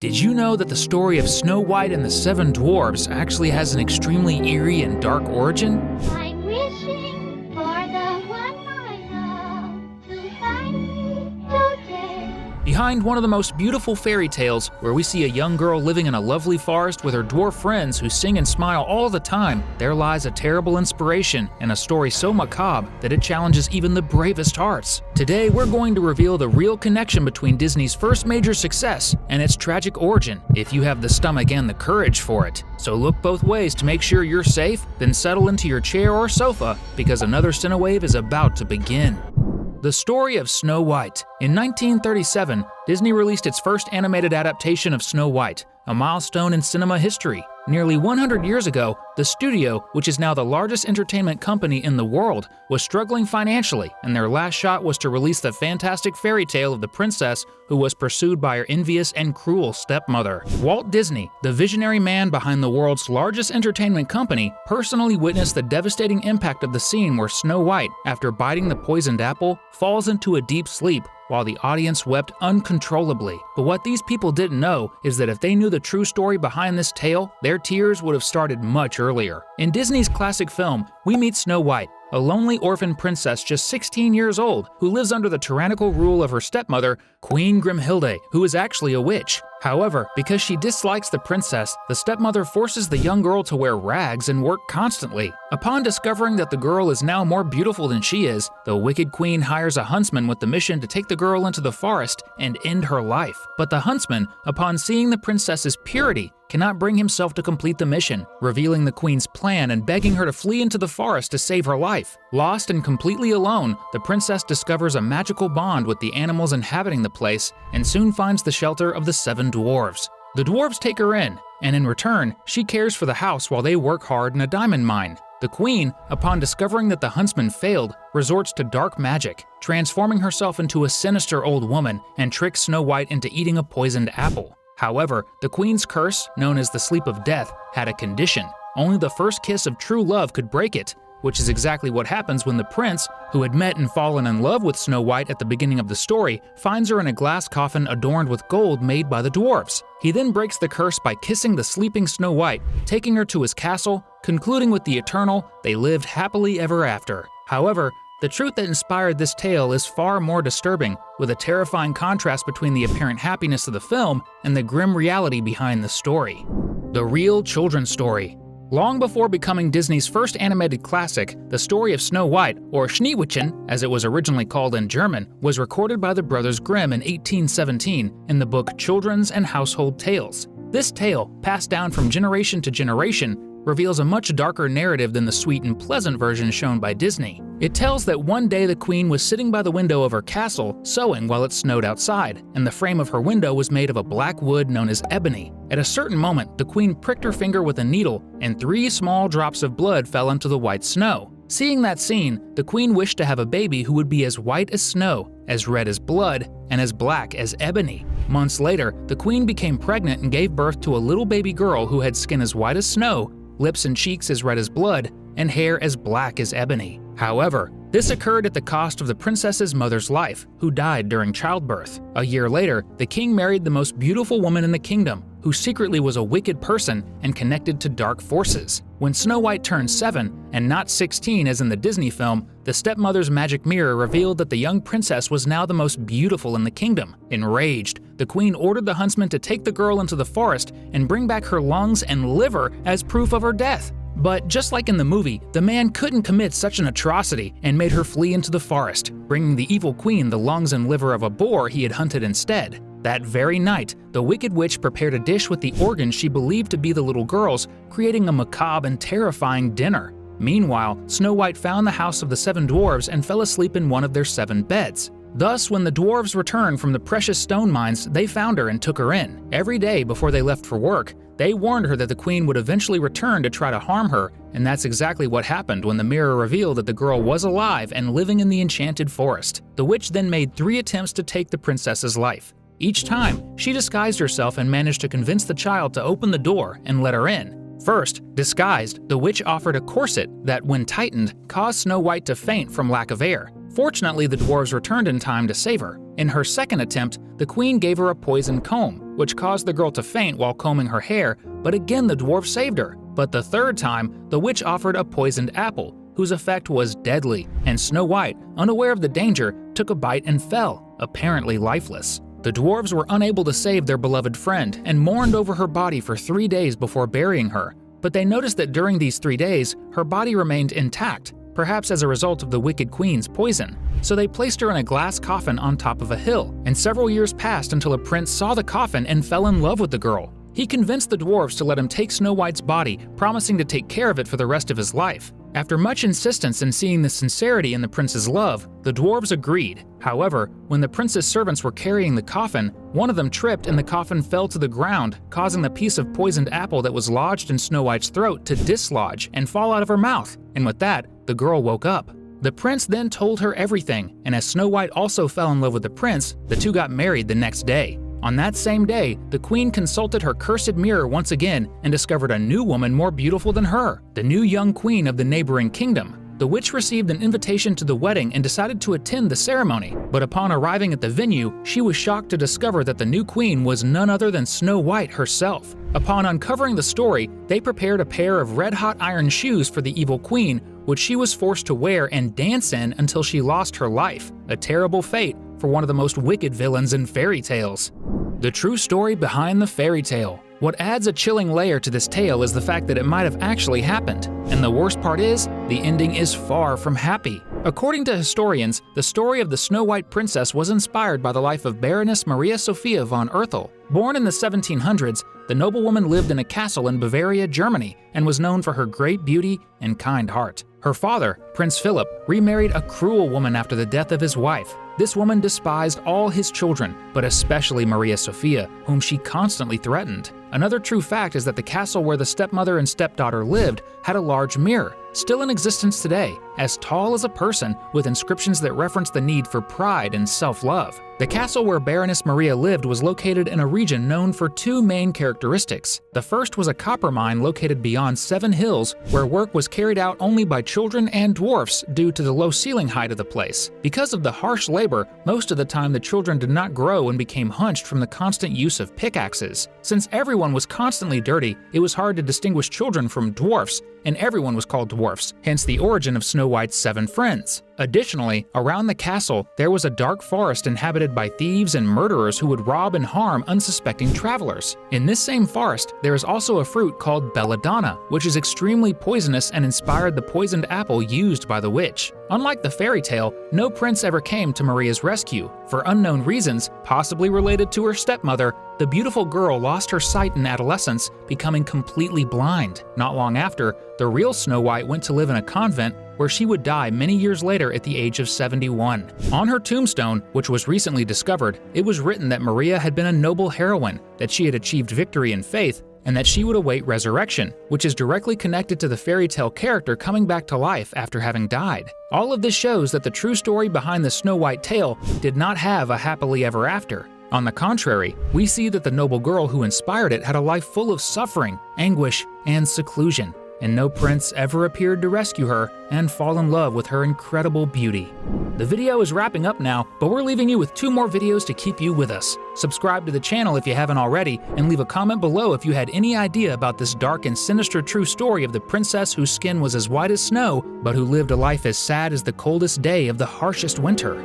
Did you know that the story of Snow White and the Seven Dwarfs actually has an extremely eerie and dark origin? I'm wishing for the one I love to find me today. Behind one of the most beautiful fairy tales, where we see a young girl living in a lovely forest with her dwarf friends who sing and smile all the time, there lies a terrible inspiration and a story so macabre that it challenges even the bravest hearts. Today, we're going to reveal the real connection between Disney's first major success and its tragic origin, if you have the stomach and the courage for it. So look both ways to make sure you're safe, then settle into your chair or sofa, because another Cinewave is about to begin. The story of Snow White. In 1937, Disney released its first animated adaptation of Snow White, a milestone in cinema history. Nearly 100 years ago, the studio, which is now the largest entertainment company in the world, was struggling financially, and their last shot was to release the fantastic fairy tale of the princess who was pursued by her envious and cruel stepmother. Walt Disney, the visionary man behind the world's largest entertainment company, personally witnessed the devastating impact of the scene where Snow White, after biting the poisoned apple, falls into a deep sleep, while the audience wept uncontrollably. But what these people didn't know is that if they knew the true story behind this tale, their tears would have started much earlier. In Disney's classic film, we meet Snow White, a lonely orphan princess just 16 years old who lives under the tyrannical rule of her stepmother, Queen Grimhilde, who is actually a witch. However, because she dislikes the princess, the stepmother forces the young girl to wear rags and work constantly. Upon discovering that the girl is now more beautiful than she is, the wicked queen hires a huntsman with the mission to take the girl into the forest and end her life. But the huntsman, upon seeing the princess's purity, cannot bring himself to complete the mission, revealing the queen's plan and begging her to flee into the forest to save her life. Lost and completely alone, the princess discovers a magical bond with the animals inhabiting the place and soon finds the shelter of the Seven Dwarfs. The dwarves take her in, and in return, she cares for the house while they work hard in a diamond mine. The queen, upon discovering that the huntsman failed, resorts to dark magic, transforming herself into a sinister old woman and tricks Snow White into eating a poisoned apple. However, the queen's curse, known as the Sleep of Death, had a condition. Only the first kiss of true love could break it, which is exactly what happens when the prince, who had met and fallen in love with Snow White at the beginning of the story, finds her in a glass coffin adorned with gold made by the dwarves. He then breaks the curse by kissing the sleeping Snow White, taking her to his castle, concluding with the eternal, "They lived happily ever after." However, the truth that inspired this tale is far more disturbing, with a terrifying contrast between the apparent happiness of the film and the grim reality behind the story. The real children's story. Long before becoming Disney's first animated classic, the story of Snow White, or Schneewittchen, as it was originally called in German, was recorded by the Brothers Grimm in 1817 in the book Children's and Household Tales. This tale, passed down from generation to generation, reveals a much darker narrative than the sweet and pleasant version shown by Disney. It tells that one day the queen was sitting by the window of her castle, sewing while it snowed outside, and the frame of her window was made of a black wood known as ebony. At a certain moment, the queen pricked her finger with a needle, and 3 small drops of blood fell into the white snow. Seeing that scene, the queen wished to have a baby who would be as white as snow, as red as blood, and as black as ebony. Months later, the queen became pregnant and gave birth to a little baby girl who had skin as white as snow, lips and cheeks as red as blood, and hair as black as ebony. However, this occurred at the cost of the princess's mother's life, who died during childbirth. A year later, the king married the most beautiful woman in the kingdom, who secretly was a wicked person and connected to dark forces. When Snow White turned 7, and not 16 as in the Disney film, the stepmother's magic mirror revealed that the young princess was now the most beautiful in the kingdom. Enraged, the queen ordered the huntsman to take the girl into the forest and bring back her lungs and liver as proof of her death. But just like in the movie, the man couldn't commit such an atrocity and made her flee into the forest, bringing the evil queen the lungs and liver of a boar he had hunted instead. That very night, the Wicked Witch prepared a dish with the organs she believed to be the little girl's, creating a macabre and terrifying dinner. Meanwhile, Snow White found the house of the 7 dwarves and fell asleep in one of their 7 beds. Thus, when the dwarves returned from the precious stone mines, they found her and took her in. Every day before they left for work, they warned her that the queen would eventually return to try to harm her, and that's exactly what happened when the mirror revealed that the girl was alive and living in the enchanted forest. The witch then made 3 attempts to take the princess's life. Each time, she disguised herself and managed to convince the child to open the door and let her in. First, disguised, the witch offered a corset that, when tightened, caused Snow White to faint from lack of air. Fortunately, the dwarves returned in time to save her. In her second attempt, the queen gave her a poisoned comb, which caused the girl to faint while combing her hair, but again the dwarf saved her. But the third time, the witch offered a poisoned apple, whose effect was deadly, and Snow White, unaware of the danger, took a bite and fell, apparently lifeless. The dwarves were unable to save their beloved friend and mourned over her body for 3 days before burying her. But they noticed that during these 3 days, her body remained intact, perhaps as a result of the Wicked Queen's poison. So they placed her in a glass coffin on top of a hill, and several years passed until a prince saw the coffin and fell in love with the girl. He convinced the dwarves to let him take Snow White's body, promising to take care of it for the rest of his life. After much insistence and seeing the sincerity in the prince's love, the dwarves agreed. However, when the prince's servants were carrying the coffin, one of them tripped and the coffin fell to the ground, causing the piece of poisoned apple that was lodged in Snow White's throat to dislodge and fall out of her mouth. And with that, the girl woke up. The prince then told her everything, and as Snow White also fell in love with the prince, the two got married the next day. On that same day, the queen consulted her cursed mirror once again and discovered a new woman more beautiful than her, the new young queen of the neighboring kingdom. The witch received an invitation to the wedding and decided to attend the ceremony, but upon arriving at the venue, she was shocked to discover that the new queen was none other than Snow White herself. Upon uncovering the story, they prepared a pair of red-hot iron shoes for the evil queen, which she was forced to wear and dance in until she lost her life, a terrible fate for one of the most wicked villains in fairy tales. The true story behind the fairy tale. What adds a chilling layer to this tale is the fact that it might have actually happened, and the worst part is, the ending is far from happy. According to historians, the story of the Snow White Princess was inspired by the life of Baroness Maria Sophia von Oerthel. Born in the 1700s, the noblewoman lived in a castle in Bavaria, Germany, and was known for her great beauty and kind heart. Her father, Prince Philip, remarried a cruel woman after the death of his wife. This woman despised all his children, but especially Maria Sophia, whom she constantly threatened. Another true fact is that the castle where the stepmother and stepdaughter lived had a large mirror, still in existence today, as tall as a person, with inscriptions that reference the need for pride and self-love. The castle where Baroness Maria lived was located in a region known for two main characteristics. The first was a copper mine located beyond 7 hills, where work was carried out only by children and dwarfs due to the low ceiling height of the place. Because of the harsh labor, most of the time the children did not grow and became hunched from the constant use of pickaxes. Since everyone was constantly dirty, it was hard to distinguish children from dwarfs, and everyone was called dwarfs, hence the origin of Snow White's 7 friends. Additionally, around the castle, there was a dark forest inhabited by thieves and murderers who would rob and harm unsuspecting travelers. In this same forest, there is also a fruit called belladonna, which is extremely poisonous and inspired the poisoned apple used by the witch. Unlike the fairy tale, no prince ever came to Maria's rescue. For unknown reasons, possibly related to her stepmother, the beautiful girl lost her sight in adolescence, becoming completely blind. Not long after, the real Snow White went to live in a convent where she would die many years later at the age of 71. On her tombstone, which was recently discovered, it was written that Maria had been a noble heroine, that she had achieved victory in faith, and that she would await resurrection, which is directly connected to the fairy tale character coming back to life after having died. All of this shows that the true story behind the Snow White tale did not have a happily ever after. On the contrary, we see that the noble girl who inspired it had a life full of suffering, anguish, and seclusion, and no prince ever appeared to rescue her and fall in love with her incredible beauty. The video is wrapping up now, but we're leaving you with 2 more videos to keep you with us. Subscribe to the channel if you haven't already, and leave a comment below if you had any idea about this dark and sinister true story of the princess whose skin was as white as snow, but who lived a life as sad as the coldest day of the harshest winter.